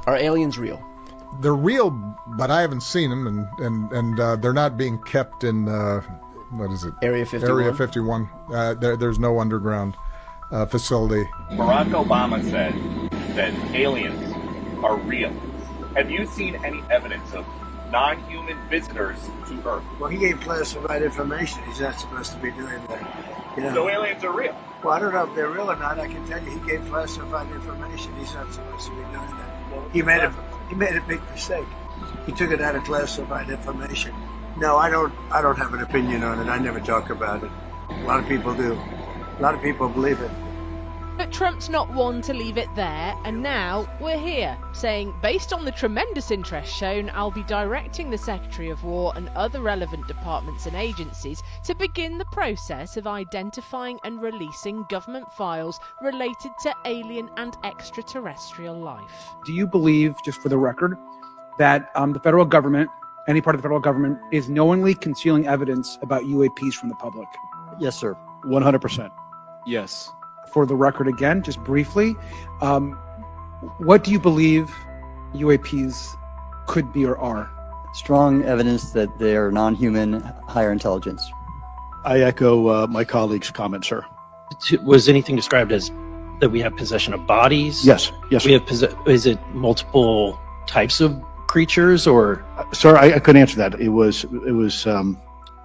Are aliens real? They're real, but I haven't seen them, and they're not being kept in, what is it? Area 51? Area 51. There's no underground facility. Barack Obama said that aliens are real. Have you seen any evidence of non-human visitors to Earth? Well, he gave classified information. He's not supposed to be doing that. You know? So aliens are real? Well, I don't know if they're real or not. I can tell you he gave classified information. He's not supposed to be doing that. Well, he made a big mistake. He took it out of classified information. No, I don't have an opinion on it. I never talk about it. A lot of people do. A lot of people believe it. But Trump's not one to leave it there, and now we're here, saying, based on the tremendous interest shown, I'll be directing the Secretary of War and other relevant departments and agencies to begin the process of identifying and releasing government files related to alien and extraterrestrial life. Do you believe, just for the record, that the federal government, any part of the federal government, is knowingly concealing evidence about UAPs from the public? Yes, sir. 100%. Yes. For the record again, just briefly, what do you believe UAPs could be or are? Strong evidence that they are non-human, higher intelligence. I echo my colleague's comment, sir. Was anything described as that we have possession of bodies? Yes. We have is it multiple types of creatures, or? Sir, I couldn't answer that. It was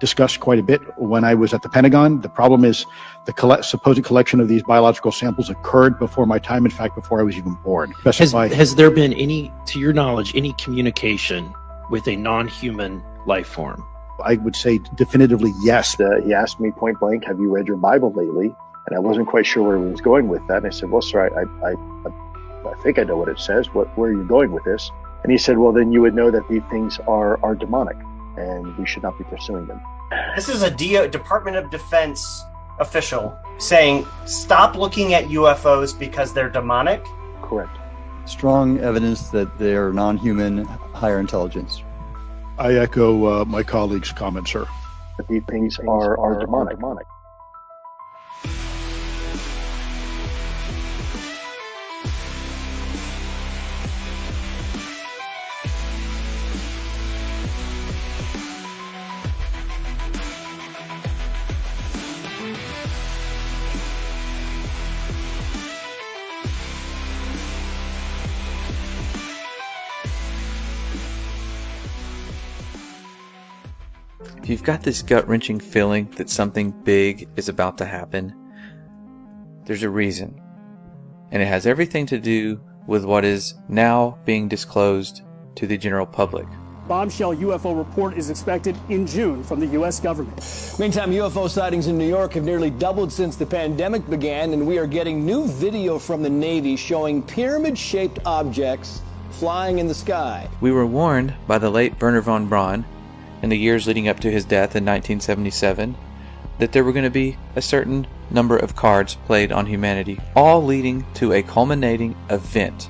discussed quite a bit when I was at the Pentagon. The problem is the supposed collection of these biological samples occurred before my time, in fact, before I was even born. Has there been any, to your knowledge, any communication with a non-human life form? I would say definitively yes. He asked me point blank, have you read your Bible lately? And I wasn't quite sure where he was going with that. And I said, well, sir, I think I know what it says. Where are you going with this? And he said, well, then you would know that these things are demonic, and we should not be pursuing them. This is a Department of Defense official saying, stop looking at UFOs because they're demonic? Correct. Strong evidence that they are non-human, higher intelligence. I echo my colleague's comment, sir. That these things are demonic. If you've got this gut-wrenching feeling that something big is about to happen, there's a reason. And it has everything to do with what is now being disclosed to the general public. Bombshell UFO report is expected in June from the U.S. government. Meantime, UFO sightings in New York have nearly doubled since the pandemic began, and we are getting new video from the Navy showing pyramid-shaped objects flying in the sky. We were warned by the late Wernher von Braun in the years leading up to his death in 1977 that there were going to be a certain number of cards played on humanity, all leading to a culminating event.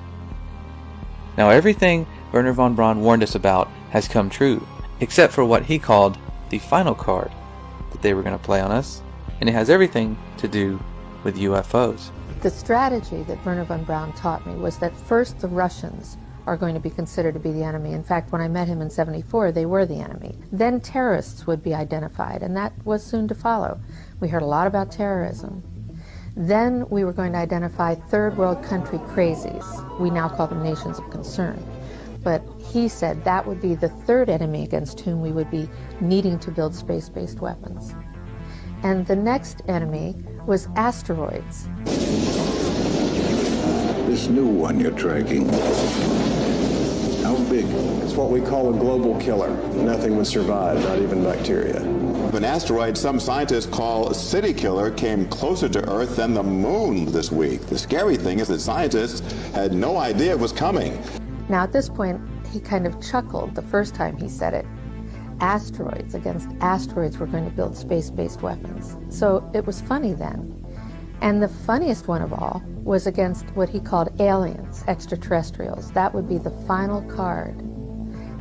Now everything Wernher von Braun warned us about has come true, except for what he called the final card that they were going to play on us, and it has everything to do with UFOs. The strategy that Wernher von Braun taught me was that first the Russians are going to be considered to be the enemy. In fact, when I met him in '74, they were the enemy. Then terrorists would be identified, and that was soon to follow. We heard a lot about terrorism. Then we were going to identify third world country crazies. We now call them nations of concern. But he said that would be the third enemy against whom we would be needing to build space-based weapons. And the next enemy was asteroids. This new one you're tracking, how big? It's what we call a global killer. Nothing would survive, not even bacteria. An asteroid some scientists call a city killer came closer to Earth than the moon this week. The scary thing is that scientists had no idea it was coming. Now at this point, he kind of chuckled the first time he said it. Asteroids, against asteroids, we're going to build space-based weapons. So it was funny then. And the funniest one of all was against what he called aliens, extraterrestrials. That would be the final card.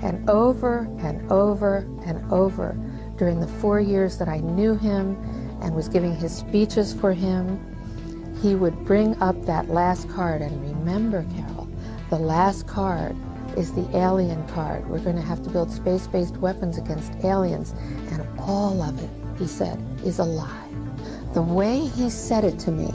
And over and over and over, during the 4 years that I knew him and was giving his speeches for him, he would bring up that last card. And remember, Carol, The last card is the alien card. We're going to have to build space-based weapons against aliens, and all of it, he said, is a lie. The way he said it to me,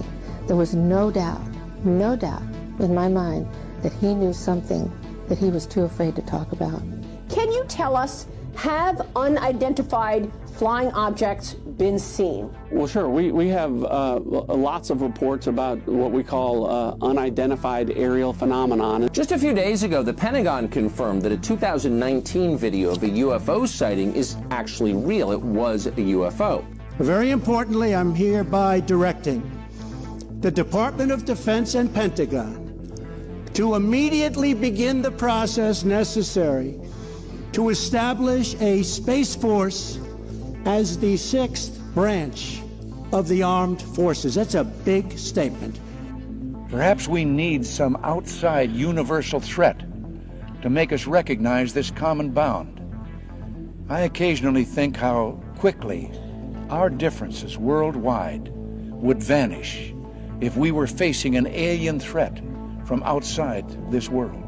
there was no doubt in my mind that he knew something that he was too afraid to talk about. Can you tell us, have unidentified flying objects been seen? Well, sure. We have lots of reports about what we call unidentified aerial phenomenon. Just a few days ago, the Pentagon confirmed that a 2019 video of a UFO sighting is actually real. It was a UFO. Very importantly, I'm hereby directing the Department of Defense and Pentagon to immediately begin the process necessary to establish a Space Force as the 6th branch of the armed forces. That's a big statement. Perhaps we need some outside universal threat to make us recognize this common bound. I occasionally think how quickly our differences worldwide would vanish if we were facing an alien threat from outside this world.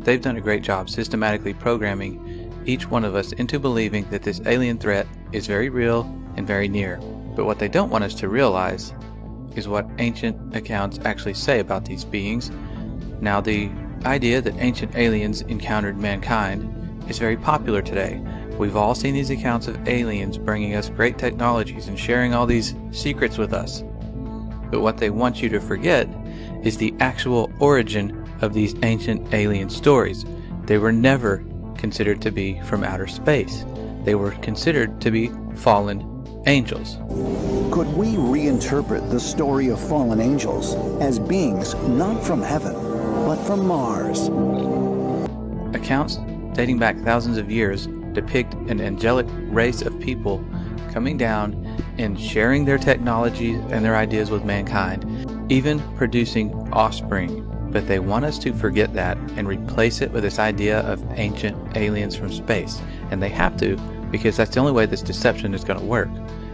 They've done a great job systematically programming each one of us into believing that this alien threat is very real and very near. But what they don't want us to realize is what ancient accounts actually say about these beings. Now, the idea that ancient aliens encountered mankind is very popular today. We've all seen these accounts of aliens bringing us great technologies and sharing all these secrets with us. But what they want you to forget is the actual origin of these ancient alien stories. They were never considered to be from outer space. They were considered to be fallen angels. Could we reinterpret the story of fallen angels as beings not from heaven, but from Mars? Accounts dating back thousands of years depict an angelic race of people coming down and sharing their technologies and their ideas with mankind, even producing offspring. But they want us to forget that and replace it with this idea of ancient aliens from space. And they have to, because that's the only way this deception is going to work,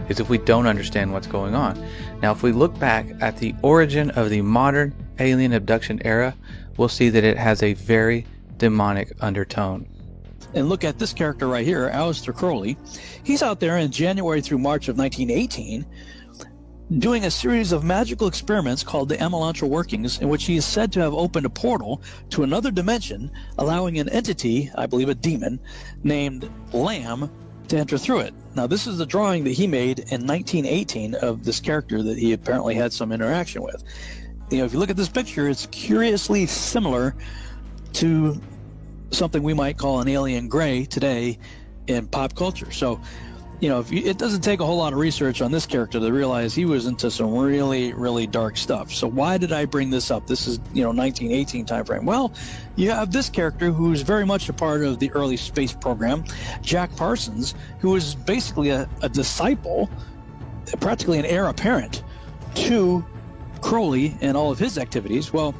is if we don't understand what's going on. Now, if we look back at the origin of the modern alien abduction era, we'll see that it has a very demonic undertone. And look at this character right here, Aleister Crowley. He's out there in January through March of 1918 doing a series of magical experiments called the Emelantra workings, in which he is said to have opened a portal to another dimension, allowing an entity, I believe a demon, named Lamb, to enter through it. Now, this is the drawing that he made in 1918 of this character that he apparently had some interaction with. You know, if you look at this picture, it's curiously similar to something we might call an alien gray today in pop culture. So, you know, it doesn't take a whole lot of research on this character to realize he was into some really, really dark stuff. So why did I bring this up? This is, 1918 time frame. Well, you have this character who's very much a part of the early space program, Jack Parsons, who was basically a disciple, practically an heir apparent to Crowley and all of his activities. Well,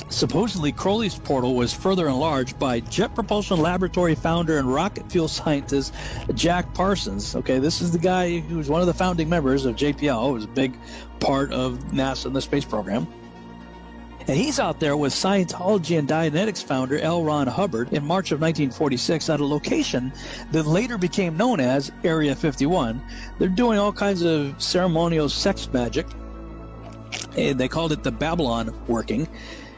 supposedly, Crowley's portal was further enlarged by Jet Propulsion Laboratory founder and rocket fuel scientist Jack Parsons. Okay, this is the guy who was one of the founding members of JPL. It was a big part of NASA and the space program. And he's out there with Scientology and Dianetics founder L. Ron Hubbard in March of 1946 at a location that later became known as Area 51. They're doing all kinds of ceremonial sex magic. And they called it the Babylon working.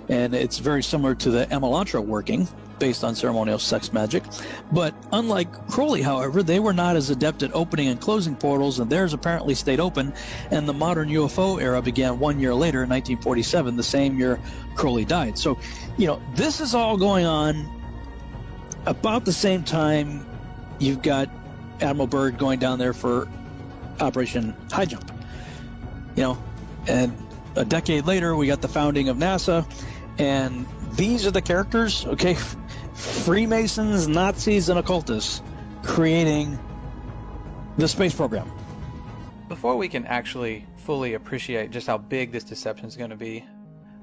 And it's very similar to the Emelantra working, based on ceremonial sex magic. But unlike Crowley, however, they were not as adept at opening and closing portals, and theirs apparently stayed open, and the modern UFO era began 1 year later, in 1947, the same year Crowley died. So, this is all going on about the same time you've got Admiral Byrd going down there for Operation High Jump. And a decade later, we got the founding of NASA, and these are the characters, okay? Freemasons, Nazis, and occultists creating the space program. Before we can actually fully appreciate just how big this deception is going to be,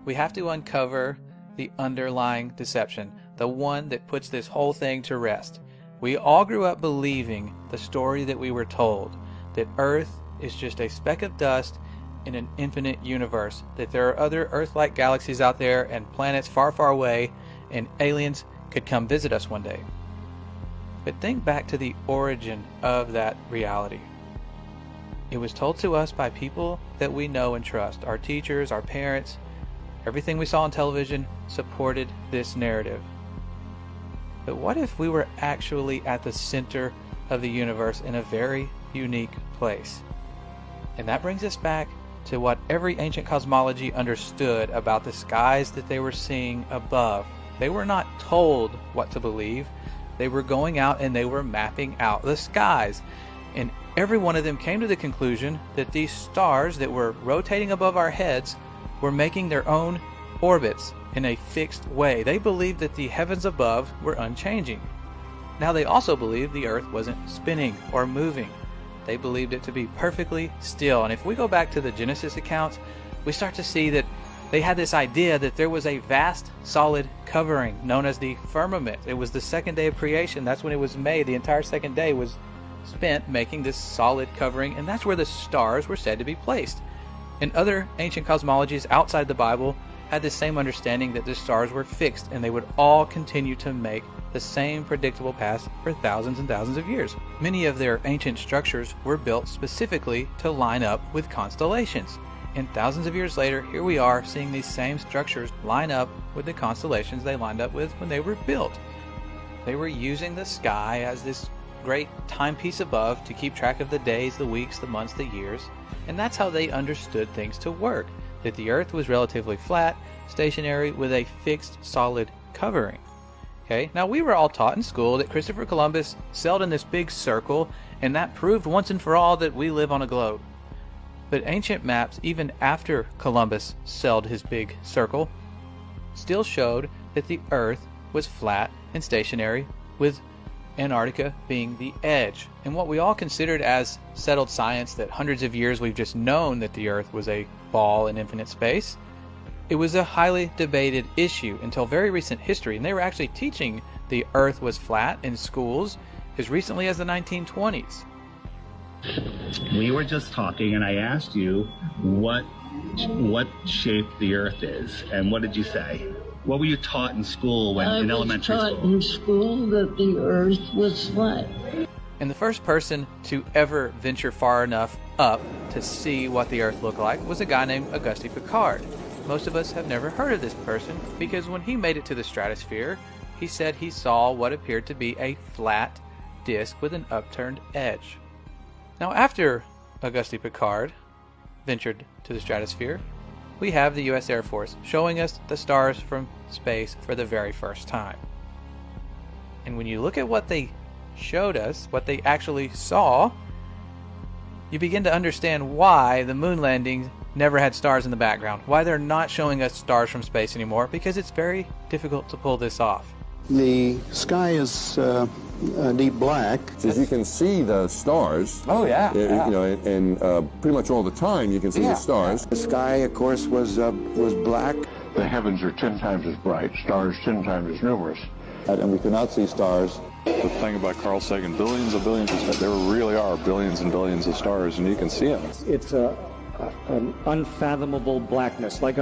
we have to uncover the underlying deception, the one that puts this whole thing to rest. We all grew up believing the story that we were told, that Earth is just a speck of dust in an infinite universe, that there are other Earth-like galaxies out there and planets far, far away, and aliens could come visit us one day. But think back to the origin of that reality. It was told to us by people that we know and trust. Our teachers, our parents, everything we saw on television supported this narrative. But what if we were actually at the center of the universe in a very unique place? And that brings us back to what every ancient cosmology understood about the skies that they were seeing above. They were not told what to believe. They were going out and they were mapping out the skies. And every one of them came to the conclusion that these stars that were rotating above our heads were making their own orbits in a fixed way. They believed that the heavens above were unchanging. Now they also believed the earth wasn't spinning or moving. They believed it to be perfectly still. And if we go back to the Genesis accounts, we start to see that they had this idea that there was a vast solid covering known as the firmament. It was the second day of creation. That's when it was made. The entire second day was spent making this solid covering, and that's where the stars were said to be placed. And other ancient cosmologies outside the Bible had the same understanding that the stars were fixed and they would all continue to make the same predictable paths for thousands and thousands of years. Many of their ancient structures were built specifically to line up with constellations. And thousands of years later, here we are seeing these same structures line up with the constellations they lined up with when they were built. They were using the sky as this great timepiece above to keep track of the days, the weeks, the months, the years. And that's how they understood things to work. That the earth was relatively flat, stationary, with a fixed solid covering. Okay, now we were all taught in school that Christopher Columbus sailed in this big circle, and that proved once and for all that we live on a globe. But ancient maps, even after Columbus sailed his big circle, still showed that the earth was flat and stationary, with Antarctica being the edge. And what we all considered as settled science, that hundreds of years we've just known that the earth was a ball in infinite space, it was a highly debated issue until very recent history. And they were actually teaching the earth was flat in schools as recently as the 1920s. We were just talking and I asked you what shape the earth is, and what did you say? What were you taught in school in elementary school? I was taught in school that the earth was flat. And the first person to ever venture far enough up to see what the earth looked like was a guy named Auguste Piccard. Most of us have never heard of this person because when he made it to the stratosphere, he said he saw what appeared to be a flat disk with an upturned edge. Now, after Auguste Piccard ventured to the stratosphere, we have the U.S. Air Force showing us the stars from space for the very first time. And when you look at what they showed us, what they actually saw, you begin to understand why the moon landings never had stars in the background, why they're not showing us stars from space anymore, because it's very difficult to pull this off. The sky is deep black. As you can see the stars. Oh, yeah. You know, and pretty much all the time you can see the stars. The sky, of course, was black. The heavens are 10 times as bright, stars 10 times as numerous. And we could not see stars. The thing about Carl Sagan, billions of stars, there really are billions and billions of stars, and you can see them. It's an unfathomable blackness, like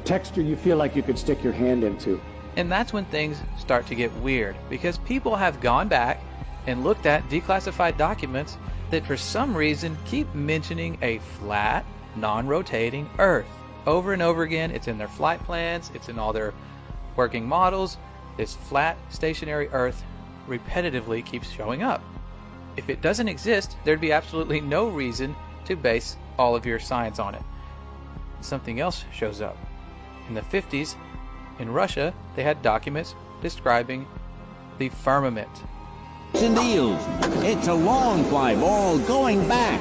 texture you feel like you could stick your hand into. And that's when things start to get weird, because people have gone back and looked at declassified documents that for some reason keep mentioning a flat, non-rotating Earth. Over and over again, it's in their flight plans, it's in all their working models. This flat, stationary Earth repetitively keeps showing up. If it doesn't exist, there'd be absolutely no reason to base all of your science on it. Something else shows up. In the 50s, in Russia, they had documents describing the firmament. Deals. It's a long fly ball going back,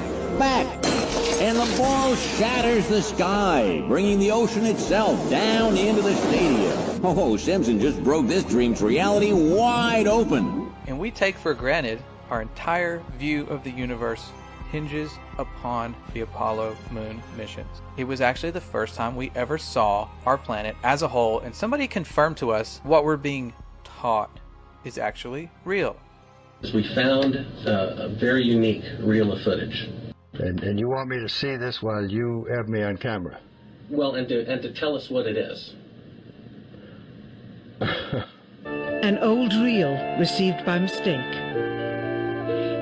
and the ball shatters the sky, bringing the ocean itself down into the stadium. Oh, Simpson just broke this dream's reality wide open. And we take for granted our entire view of the universe hinges upon the Apollo moon missions. It was actually the first time we ever saw our planet as a whole, and somebody confirmed to us what we're being taught is actually real. We found a very unique reel of footage. And you want me to see this while you have me on camera? Well, and to tell us what it is. An old reel received by mistake.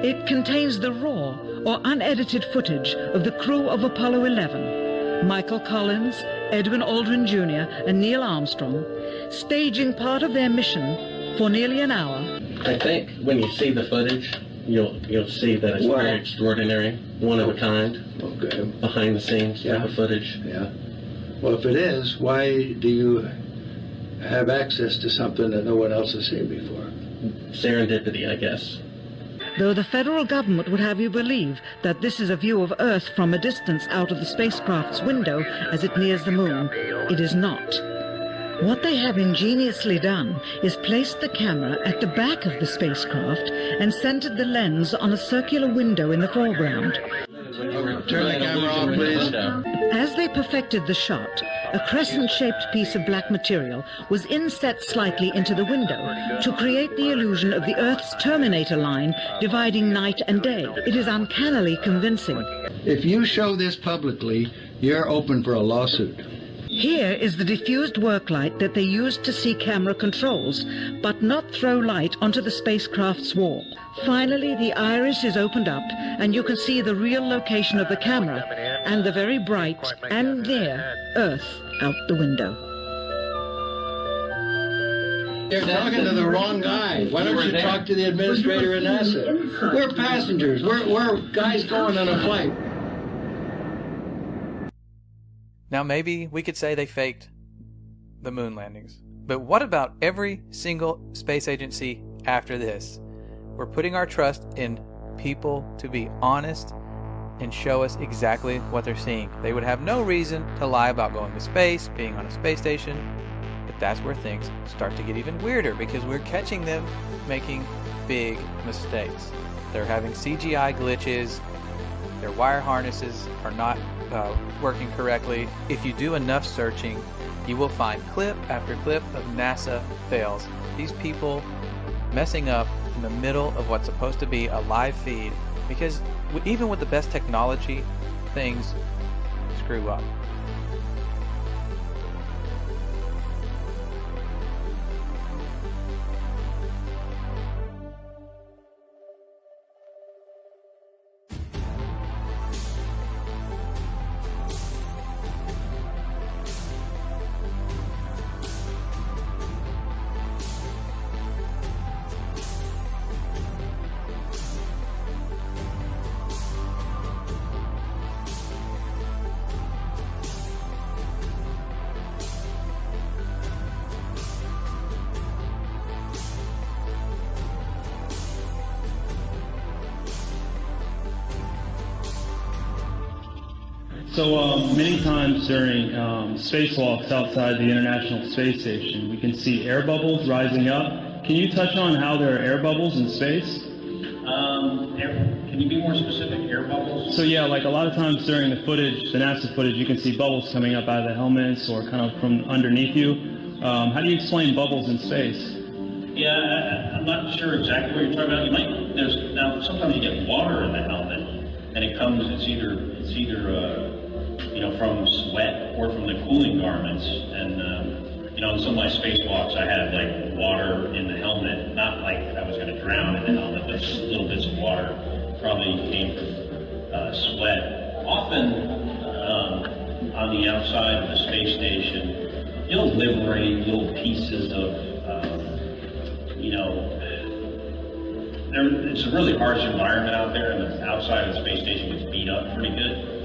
It contains the raw or unedited footage of the crew of Apollo 11, Michael Collins, Edwin Aldrin Jr., and Neil Armstrong, staging part of their mission for nearly an hour. I think when you see the footage, you'll see that it's very extraordinary, one of a kind, behind the scenes type of footage. Yeah. Well, if it is, why do you have access to something that no one else has seen before? Serendipity, I guess. Though the federal government would have you believe that this is a view of Earth from a distance out of the spacecraft's window as it nears the moon, it is not. What they have ingeniously done is placed the camera at the back of the spacecraft and centered the lens on a circular window in the foreground. Turn the camera on, please. As they perfected the shot, a crescent-shaped piece of black material was inset slightly into the window to create the illusion of the Earth's terminator line dividing night and day. It is uncannily convincing. If you show this publicly, you're open for a lawsuit. Here is the diffused work light that they used to see camera controls, but not throw light onto the spacecraft's wall. Finally, the iris is opened up, and you can see the real location of the camera and the very bright and near Earth out the window. You're talking to the wrong guy. Why don't you talk to the administrator at NASA? We're passengers. We're guys going on a flight. Now maybe we could say they faked the moon landings. But what about every single space agency after this? We're putting our trust in people to be honest and show us exactly what they're seeing. They would have no reason to lie about going to space, being on a space station. But that's where things start to get even weirder, because we're catching them making big mistakes. They're having CGI glitches. Their wire harnesses are not working correctly. If you do enough searching, you will find clip after clip of NASA fails. These people messing up in the middle of what's supposed to be a live feed, because even with the best technology, things screw up. So many times during spacewalks outside the International Space Station, we can see air bubbles rising up. Can you touch on how there are air bubbles in space? Can you be more specific? Air bubbles? So yeah, like a lot of times during the footage, the NASA footage, you can see bubbles coming up out of the helmets or kind of from underneath you. How do you explain bubbles in space? Yeah, I'm not sure exactly what you're talking about. Now sometimes you get water in the helmet, and it's either from sweat or from the cooling garments. And in some of my spacewalks, I had like water in the helmet, not like I was going to drown in the helmet, but just little bits of water. Probably came from sweat. Often on the outside of the space station, you'll liberate little pieces of, it's a really harsh environment out there, and the outside of the space station gets beat up pretty good.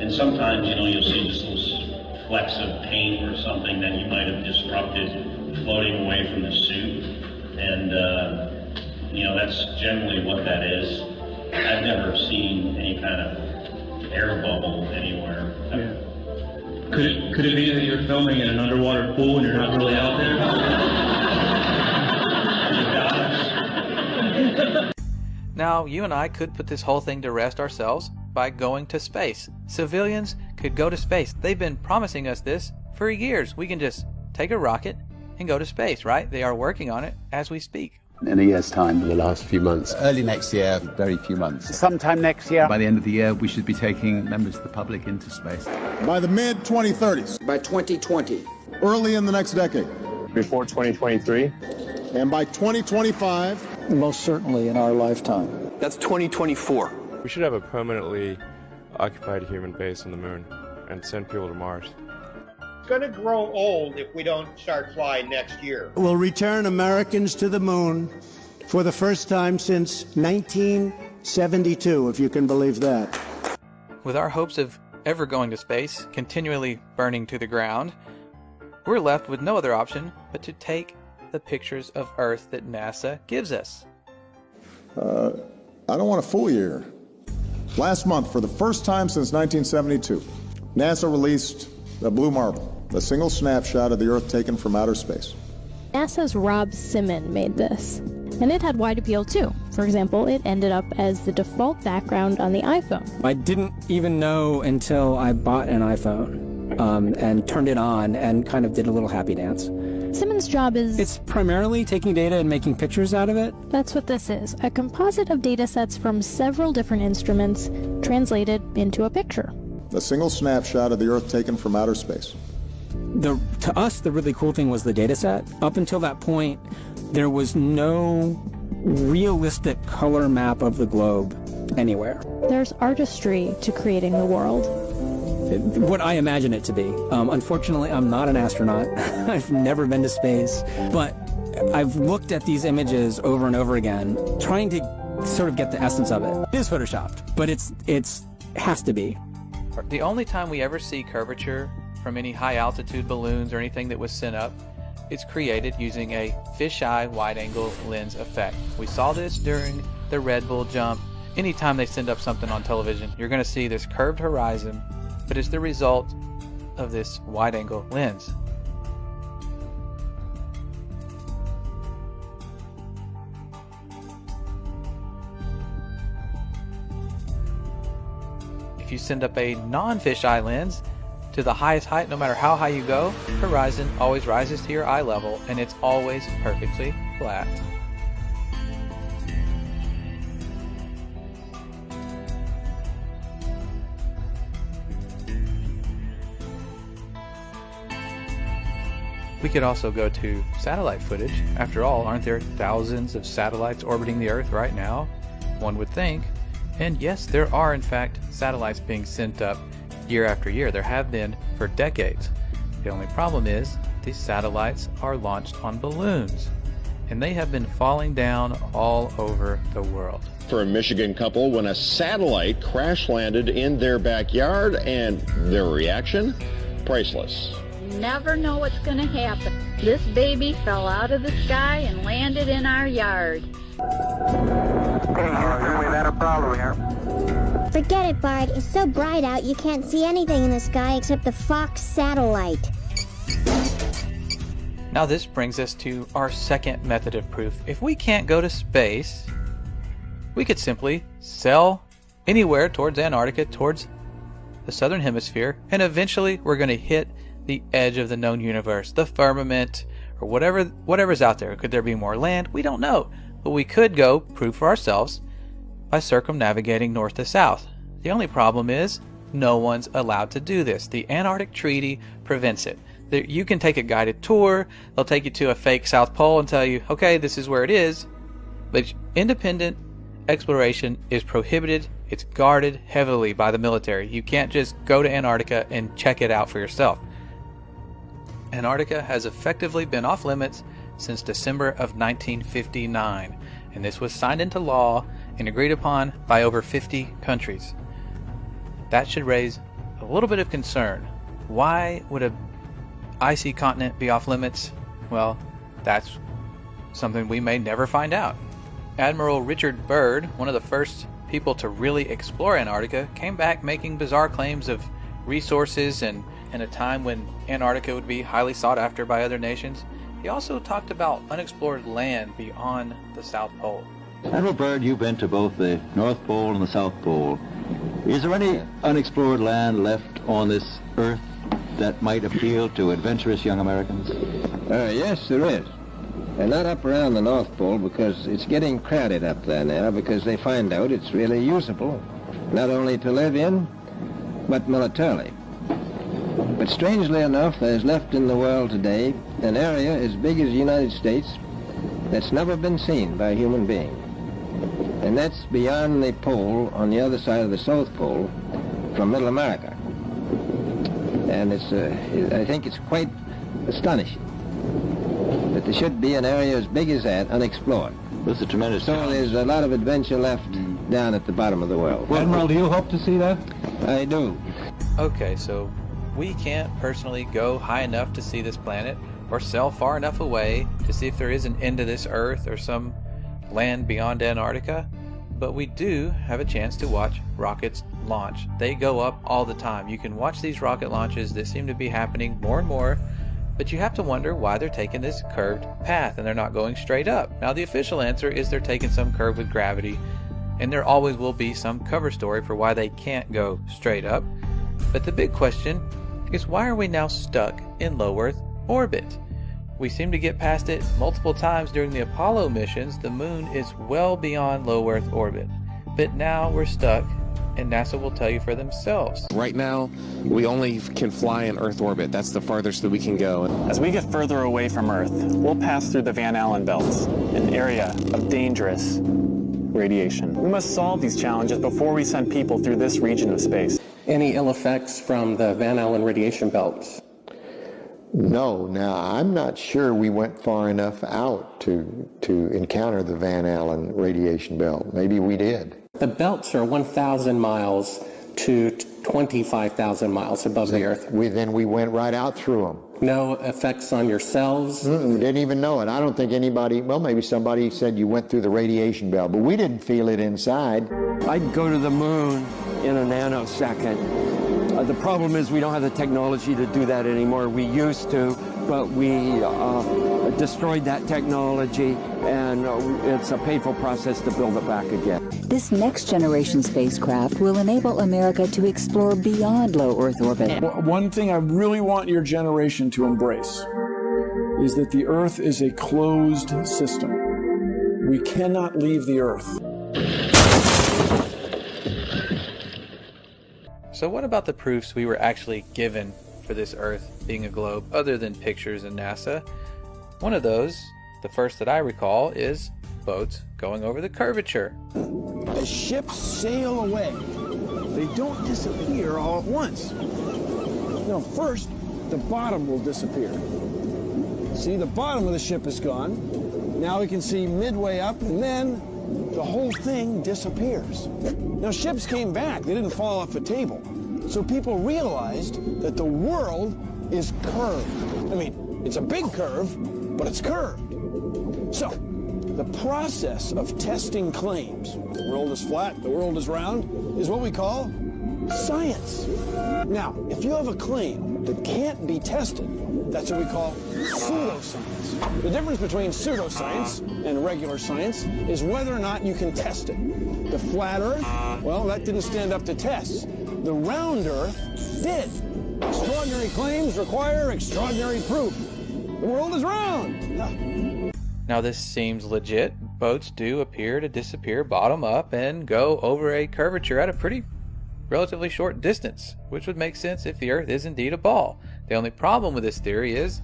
And sometimes, you'll see just little flecks of paint or something that you might have disrupted floating away from the suit. And, that's generally what that is. I've never seen any kind of air bubble anywhere. Yeah. Could it be that you're filming in an underwater pool and you're not really out there? Now, you and I could put this whole thing to rest ourselves by going to space. Civilians could go to space. They've been promising us this for years. We can just take a rocket and go to space, right? They are working on it as we speak. In a year's time. In the last few months. Early next year, very few months. Sometime next year. By the end of the year, we should be taking members of the public into space. By the mid-2030s. By 2020. Early in the next decade. Before 2023. And by 2025. Most certainly in our lifetime. That's 2024. We should have a permanently occupied human base on the moon and send people to Mars. It's going to grow old if we don't start flying next year. We'll return Americans to the moon for the first time since 1972, if you can believe that. With our hopes of ever going to space continually burning to the ground, we're left with no other option but to take the pictures of Earth that NASA gives us. I don't want to fool you here. Last month, for the first time since 1972, NASA released a blue marble, a single snapshot of the Earth taken from outer space. NASA's Rob Simon made this, and it had wide appeal too. For example, it ended up as the default background on the iPhone. I didn't even know until I bought an iPhone and turned it on and kind of did a little happy dance. Simon's job is... It's primarily taking data and making pictures out of it. That's what this is, a composite of data sets from several different instruments translated into a picture. A single snapshot of the Earth taken from outer space. To us, the really cool thing was the data set. Up until that point, there was no realistic color map of the globe anywhere. There's artistry to creating the world. What I imagine it to be. Unfortunately, I'm not an astronaut. I've never been to space. But I've looked at these images over and over again, trying to sort of get the essence of it. It is photoshopped, but it has to be. The only time we ever see curvature from any high-altitude balloons or anything that was sent up, it's created using a fisheye wide-angle lens effect. We saw this during the Red Bull jump. Anytime they send up something on television, you're going to see this curved horizon, but it's the result of this wide-angle lens. If you send up a non-fisheye lens to the highest height, no matter how high you go, the horizon always rises to your eye level, and it's always perfectly flat. We could also go to satellite footage. After all, aren't there thousands of satellites orbiting the Earth right now? One would think. And yes, there are in fact satellites being sent up year after year. There have been for decades. The only problem is these satellites are launched on balloons, and they have been falling down all over the world. For a Michigan couple when a satellite crash landed in their backyard, and their reaction? Priceless. Never know what's going to happen. This baby fell out of the sky and landed in our yard. Hey, Houston, we've had a problem here. Forget it, Bart. It's so bright out you can't see anything in the sky except the Fox satellite. Now this brings us to our second method of proof. If we can't go to space, we could simply sail anywhere towards Antarctica, towards the southern hemisphere, and eventually we're going to hit the edge of the known universe, the firmament, or whatever's out there. Could there be more land? We don't know. But we could go prove for ourselves by circumnavigating north to south. The only problem is no one's allowed to do this. The Antarctic Treaty prevents it. You can take a guided tour. They'll take you to a fake South Pole and tell you, okay, this is where it is. But independent exploration is prohibited. It's guarded heavily by the military. You can't just go to Antarctica and check it out for yourself. Antarctica has effectively been off limits since December of 1959, and this was signed into law and agreed upon by over 50 countries. That should raise a little bit of concern. Why would an icy continent be off limits? Well, that's something we may never find out. Admiral Richard Byrd, one of the first people to really explore Antarctica, came back making bizarre claims of resources and in a time when Antarctica would be highly sought after by other nations. He also talked about unexplored land beyond the South Pole. Admiral Byrd, you've been to both the North Pole and the South Pole. Is there any unexplored land left on this Earth that might appeal to adventurous young Americans? Yes, there is. And not up around the North Pole, because it's getting crowded up there now, because they find out it's really usable, not only to live in, but militarily. But strangely enough, there's left in the world today an area as big as the United States that's never been seen by a human being. And that's beyond the pole, on the other side of the South Pole, from Middle America. And I think it's quite astonishing that there should be an area as big as that unexplored. That's a tremendous So there's a lot of adventure left down at the bottom of the world. Admiral, do you hope to see that? I do. Okay, so we can't personally go high enough to see this planet or sail far enough away to see if there is an end to this Earth or some land beyond Antarctica, but we do have a chance to watch rockets launch. They go up all the time. You can watch these rocket launches that seem to be happening more and more, but you have to wonder why they're taking this curved path and they're not going straight up. Now the official answer is they're taking some curve with gravity, and there always will be some cover story for why they can't go straight up. But the big question is, why are we now stuck in low Earth orbit? We seem to get past it multiple times during the Apollo missions. The moon is well beyond low Earth orbit, but now we're stuck, and NASA will tell you for themselves. Right now, we only can fly in Earth orbit. That's the farthest that we can go. As we get further away from Earth, we'll pass through the Van Allen belts, an area of dangerous radiation. We must solve these challenges before we send people through this region of space. Any ill effects from the Van Allen radiation belts? No. Now, I'm not sure we went far enough out to encounter the Van Allen radiation belt. Maybe we did. The belts are 1,000 miles to 25,000 miles above the Earth. Then we went right out through them. No effects on your cells? We didn't even know it. I don't think anybody, well, maybe somebody said you went through the radiation belt, but we didn't feel it inside. I'd go to the moon in a nanosecond. The problem is we don't have the technology to do that anymore. We used to, but we destroyed that technology, and it's a painful process to build it back again. This next generation spacecraft will enable America to explore beyond low Earth orbit. One thing I really want your generation to embrace is that the Earth is a closed system. We cannot leave the Earth. So what about the proofs we were actually given for this Earth being a globe, other than pictures and NASA? One of those, the first that I recall, is boats going over the curvature. As ships sail away, they don't disappear all at once. No, first, the bottom will disappear. See, the bottom of the ship is gone. Now we can see midway up, and then the whole thing disappears. Now, ships came back. They didn't fall off a table. So people realized that the world is curved. I mean, it's a big curve, but it's curved. So, the process of testing claims, the world is flat, the world is round, is what we call science. Now, if you have a claim that can't be tested, that's what we call pseudoscience. The difference between pseudoscience and regular science is whether or not you can test it. The flat Earth, well, that didn't stand up to tests. The round Earth did. Extraordinary claims require extraordinary proof. The world is round. Now this seems legit. Boats do appear to disappear bottom up and go over a curvature at a pretty relatively short distance, which would make sense if the Earth is indeed a ball. The only problem with this theory is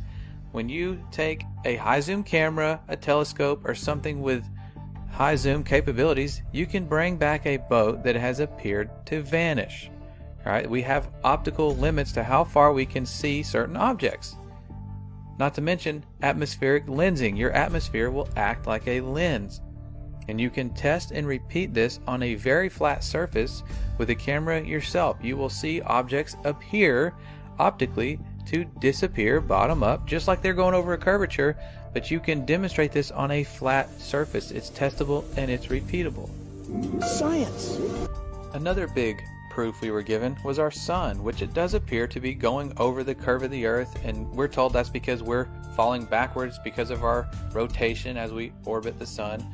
when you take a high zoom camera, a telescope, or something with high zoom capabilities, you can bring back a boat that has appeared to vanish. All right, we have optical limits to how far we can see certain objects. Not to mention atmospheric lensing. Your atmosphere will act like a lens. And you can test and repeat this on a very flat surface with a camera yourself. You will see objects appear optically to disappear bottom up, just like they're going over a curvature, but you can demonstrate this on a flat surface. It's testable and it's repeatable. Science. Another big proof we were given was our sun, which it does appear to be going over the curve of the Earth, and we're told that's because we're falling backwards because of our rotation as we orbit the sun.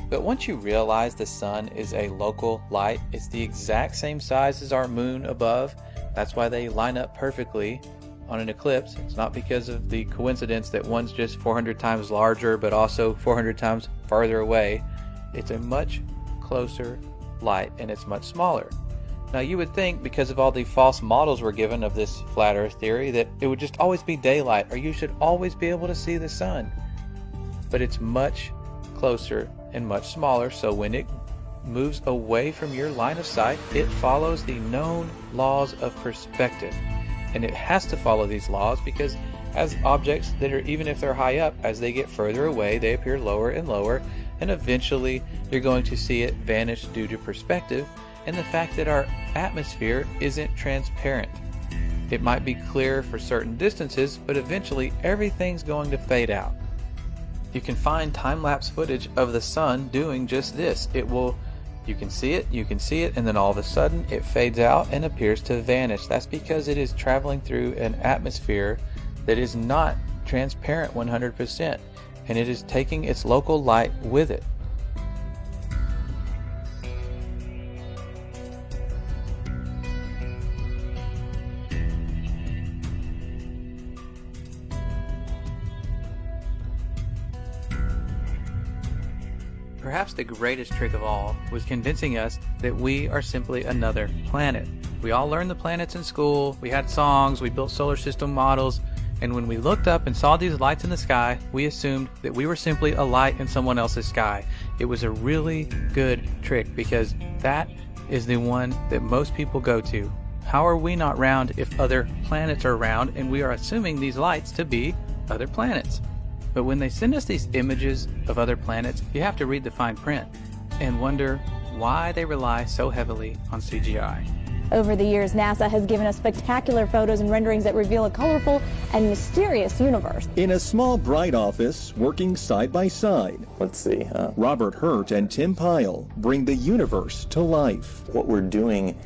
But once you realize the sun is a local light, it's the exact same size as our moon above. That's why they line up perfectly on an eclipse, it's not because of the coincidence that one's just 400 times larger but also 400 times farther away. It's a much closer light and it's much smaller. Now you would think, because of all the false models we're given of this flat earth theory, that it would just always be daylight or you should always be able to see the sun. But it's much closer and much smaller, so when it moves away from your line of sight, it follows the known laws of perspective. And it has to follow these laws because as objects that are, even if they're high up, as they get further away, they appear lower and lower, and eventually you're going to see it vanish due to perspective and the fact that our atmosphere isn't transparent. It might be clear for certain distances, but eventually everything's going to fade out. You can find time-lapse footage of the sun doing just this. You can see it, and then all of a sudden it fades out and appears to vanish. That's because it is traveling through an atmosphere that is not transparent 100%, and it is taking its local light with it. Perhaps the greatest trick of all was convincing us that we are simply another planet. We all learned the planets in school, we had songs, we built solar system models, and when we looked up and saw these lights in the sky, we assumed that we were simply a light in someone else's sky. It was a really good trick because that is the one that most people go to. How are we not round if other planets are round and we are assuming these lights to be other planets? But when they send us these images of other planets, you have to read the fine print and wonder why they rely so heavily on CGI. Over the years, NASA has given us spectacular photos and renderings that reveal a colorful and mysterious universe. In a small, bright office, working side by side, Robert Hurt and Tim Pyle bring the universe to life. What we're doing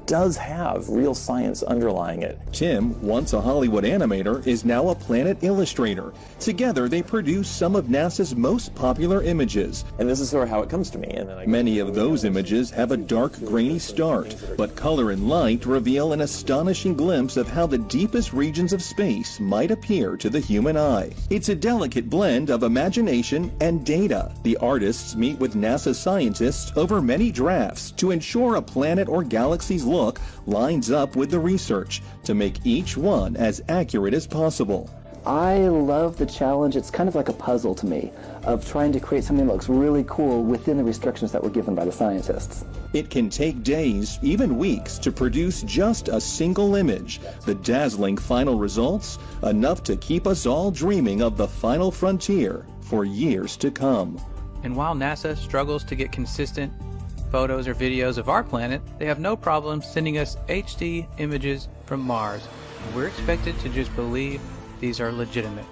does have real science underlying it. Tim, once a Hollywood animator, is now a planet illustrator. Together, they produce some of NASA's most popular images. And this is sort of how it comes to me. And then many of those images have a dark, grainy start, but color and light reveal an astonishing glimpse of how the deepest regions of space might appear to the human eye. It's a delicate blend of imagination and data. The artists meet with NASA scientists over many drafts to ensure a planet or galaxy look lines up with the research to make each one as accurate as possible. I love the challenge. It's kind of like a puzzle to me of trying to create something that looks really cool within the restrictions that were given by the scientists. It can take days, even weeks, to produce just a single image. The dazzling final results, enough to keep us all dreaming of the final frontier for years to come. And while NASA struggles to get consistent photos or videos of our planet, they have no problem sending us HD images from Mars. We're expected to just believe these are legitimate.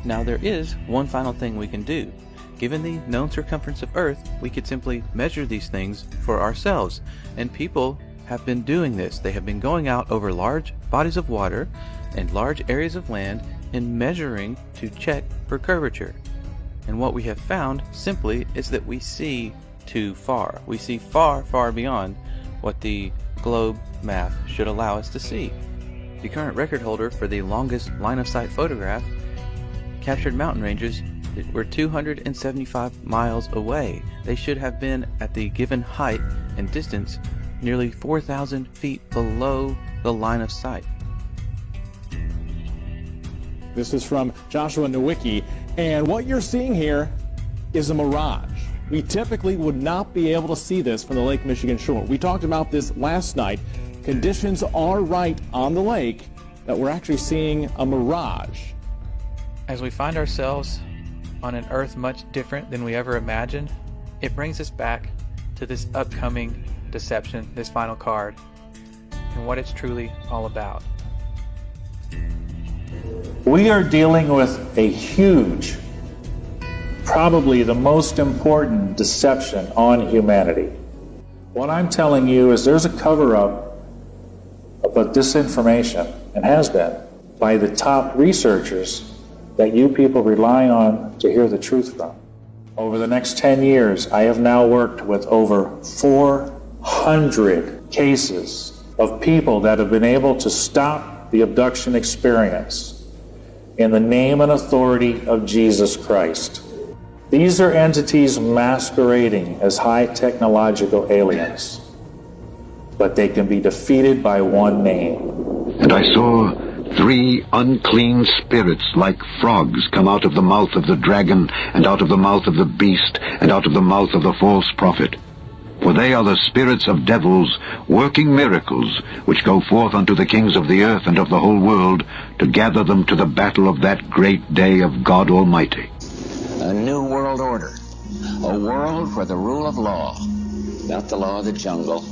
Now there is one final thing we can do. Given the known circumference of Earth, we could simply measure these things for ourselves. And people have been doing this. They have been going out over large bodies of water and large areas of land and measuring to check for curvature. And what we have found simply is that we see too far. We see far, far beyond what the globe math should allow us to see. The current record holder for the longest line-of-sight photograph captured mountain ranges that were 275 miles away. They should have been at the given height and distance nearly 4,000 feet below the line of sight. This is from Joshua Nowicki, and what you're seeing here is a mirage. We typically would not be able to see this from the Lake Michigan shore. We talked about this last night. Conditions are right on the lake that we're actually seeing a mirage. As we find ourselves on an Earth much different than we ever imagined, it brings us back to this upcoming deception, this final card, and what it's truly all about. We are dealing with a huge, probably the most important deception on humanity. What I'm telling you is there's a cover-up about disinformation, and has been, by the top researchers that you people rely on to hear the truth from. Over the next 10 years, I have now worked with over 400 cases of people that have been able to stop the abduction experience in the name and authority of Jesus Christ. These are entities masquerading as high technological aliens, but they can be defeated by one name. And I saw 3 unclean spirits like frogs come out of the mouth of the dragon, and out of the mouth of the beast, and out of the mouth of the false prophet. For they are the spirits of devils, working miracles, which go forth unto the kings of the earth and of the whole world, to gather them to the battle of that great day of God Almighty. A new world order. A world where the rule of law, not the law of the jungle,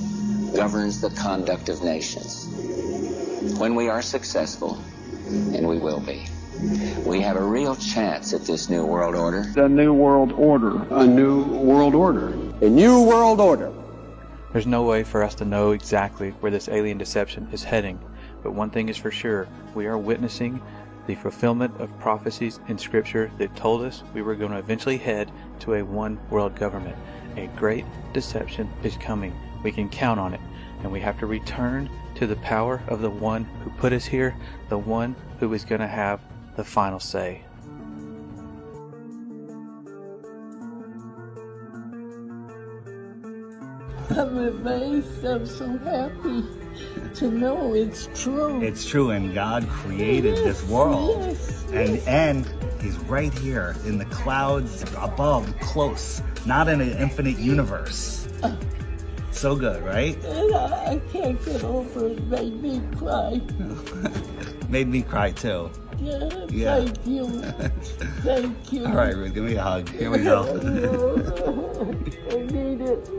governs the conduct of nations. When we are successful, and we will be, we have a real chance at this new world order. A new world order. A new world order. A new world order. There's no way for us to know exactly where this alien deception is heading, but one thing is for sure, we are witnessing the fulfillment of prophecies in Scripture that told us we were going to eventually head to a one world government. A great deception is coming. We can count on it, and we have to return to the power of the one who put us here, the one who is going to have the final say. I'm amazed. I'm so happy to know it's true. It's true, and God created this world. Yes. And He's right here in the clouds above, close, not in an infinite universe. So good, right? And I can't get over it. Made me cry. Made me cry too. Yeah. Thank you. Thank you. All right, Ruth, give me a hug. Here we go. I need it.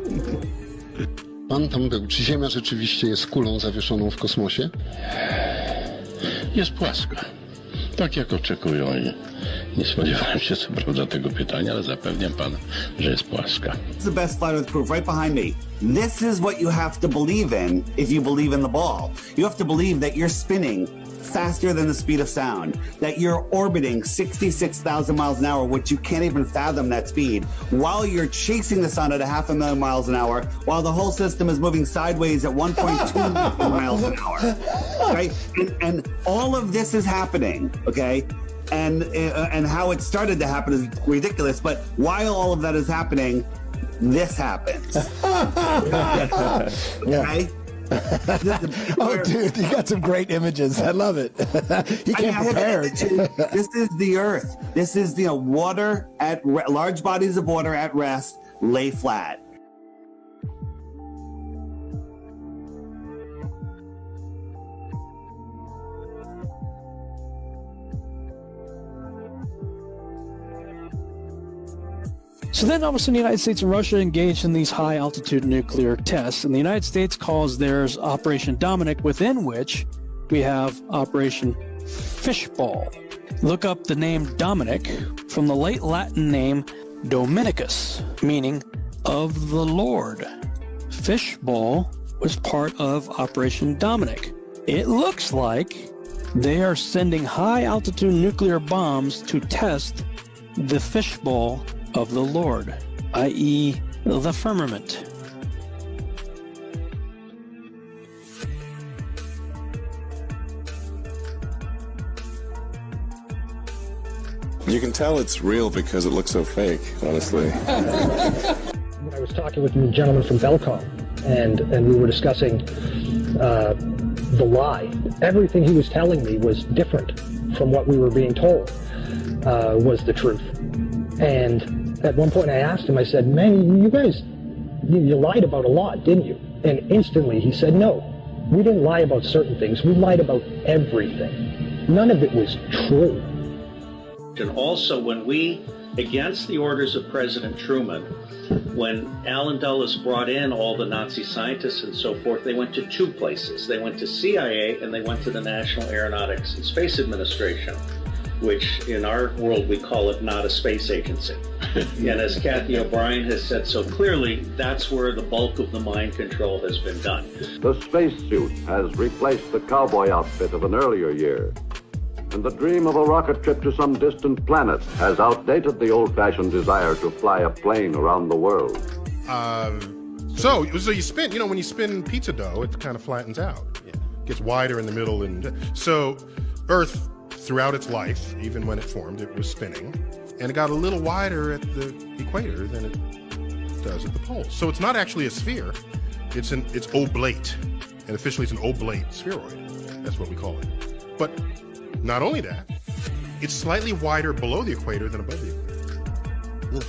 Pan tam był. Czy Ziemia rzeczywiście jest kulą zawieszoną w kosmosie? Jest płaska. Tak jak oczekują i nie spodziewałem się co prawda tego pytania, ale zapewniam pana, że jest płaska. It's the best flat earth proof right behind me. This is what you have to believe in if you believe in the ball. You have to believe that you're spinning faster than the speed of sound, that you're orbiting 66,000 miles an hour, which you can't even fathom that speed, while you're chasing the sun at 500,000 miles an hour, while the whole system is moving sideways at 1.2 miles an hour, right? And all of this is happening, okay? And how it started to happen is ridiculous, but while all of that is happening, this happens. Okay? Oh, dude, you got some great images. I love it. He came prepared. This is the Earth. This is water at large bodies of water at rest lay flat. So then all of a sudden the United States and Russia engaged in these high-altitude nuclear tests, and the United States calls theirs Operation Dominic, within which we have Operation Fishball. Look up the name Dominic from the late Latin name Dominicus, meaning of the Lord. Fishball was part of Operation Dominic. It looks like they are sending high-altitude nuclear bombs to test the fishbowl of the Lord, i.e. the firmament. You can tell it's real because it looks so fake, honestly. I was talking with a gentleman from Belcom, and we were discussing the lie. Everything he was telling me was different from what we were being told was the truth. And at one point I asked him, I said, man, you guys, you lied about a lot, didn't you? And instantly he said, no, we didn't lie about certain things. We lied about everything. None of it was true. And also when we, against the orders of President Truman, when Allen Dulles brought in all the Nazi scientists and so forth, they went to two places. They went to CIA and they went to the National Aeronautics and Space Administration, which in our world we call it not a space agency. And as Kathy O'Brien has said so clearly, that's where the bulk of the mind control has been done. The spacesuit has replaced the cowboy outfit of an earlier year. and the dream of a rocket trip to some distant planet has outdated the old-fashioned desire to fly a plane around the world. So you spin, when you spin pizza dough, it kind of flattens out. Yeah. Gets wider in the middle, and so Earth, throughout its life, even when it formed, it was spinning, and it got a little wider at the equator than it does at the poles. So it's not actually a sphere, it's oblate, and officially it's an oblate spheroid. That's what we call it. But not only that, it's slightly wider below the equator than above the equator. A little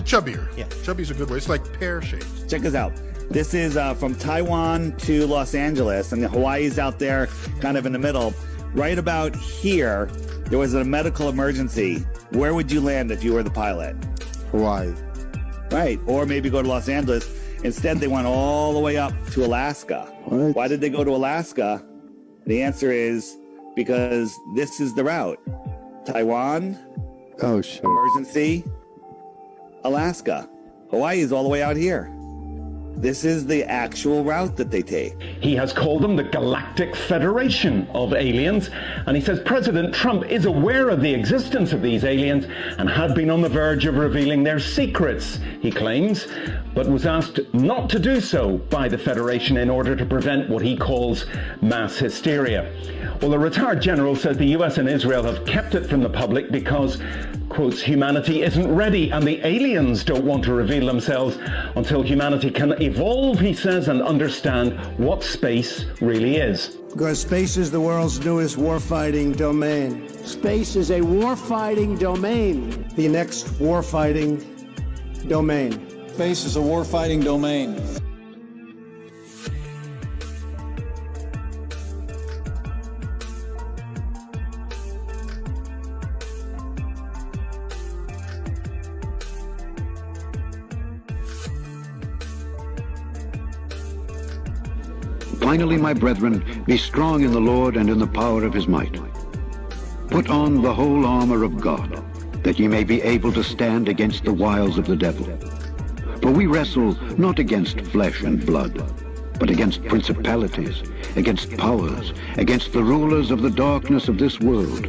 chubbier. Yeah. Chubby's a good way. It's like pear-shaped. Check this out. This is from Taiwan to Los Angeles, and Hawaii's out there kind of in the middle. Right about here, there was a medical emergency. Where would you land if you were the pilot? Hawaii. Right, or maybe go to Los Angeles. Instead, they went all the way up to Alaska. What? Why did they go to Alaska? The answer is because this is the route. Taiwan, oh shit. Emergency, Alaska. Hawaii is all the way out here. This is the actual route that they take. He has called them the Galactic Federation of Aliens, and he says President Trump is aware of the existence of these aliens and had been on the verge of revealing their secrets, he claims, but was asked not to do so by the Federation in order to prevent what he calls mass hysteria. Well, the retired general says the US and Israel have kept it from the public because, quotes, humanity isn't ready and the aliens don't want to reveal themselves until humanity can evolve, he says, and understand what space really is. Because space is the world's newest warfighting domain. Space is a warfighting domain. The next warfighting domain. Space is a warfighting domain. Finally, my brethren, be strong in the Lord and in the power of his might. Put on the whole armor of God, that ye may be able to stand against the wiles of the devil. For we wrestle not against flesh and blood, but against principalities, against powers, against the rulers of the darkness of this world,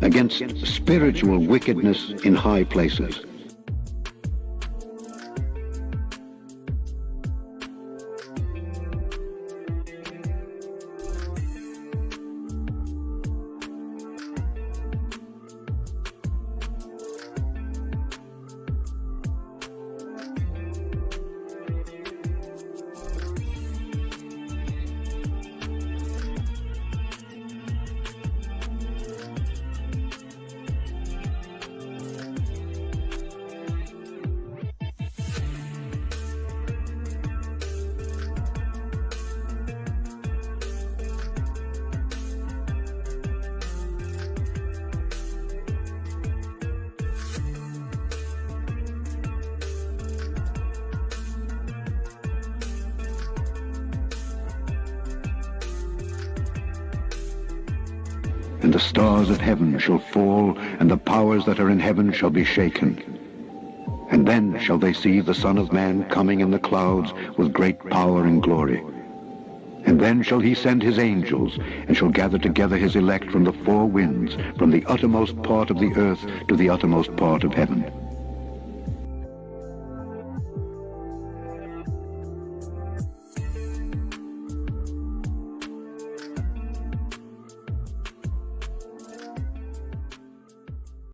against spiritual wickedness in high places. And the stars of heaven shall fall, and the powers that are in heaven shall be shaken. And then shall they see the Son of Man coming in the clouds with great power and glory. And then shall he send his angels, and shall gather together his elect from the four winds, from the uttermost part of the earth to the uttermost part of heaven.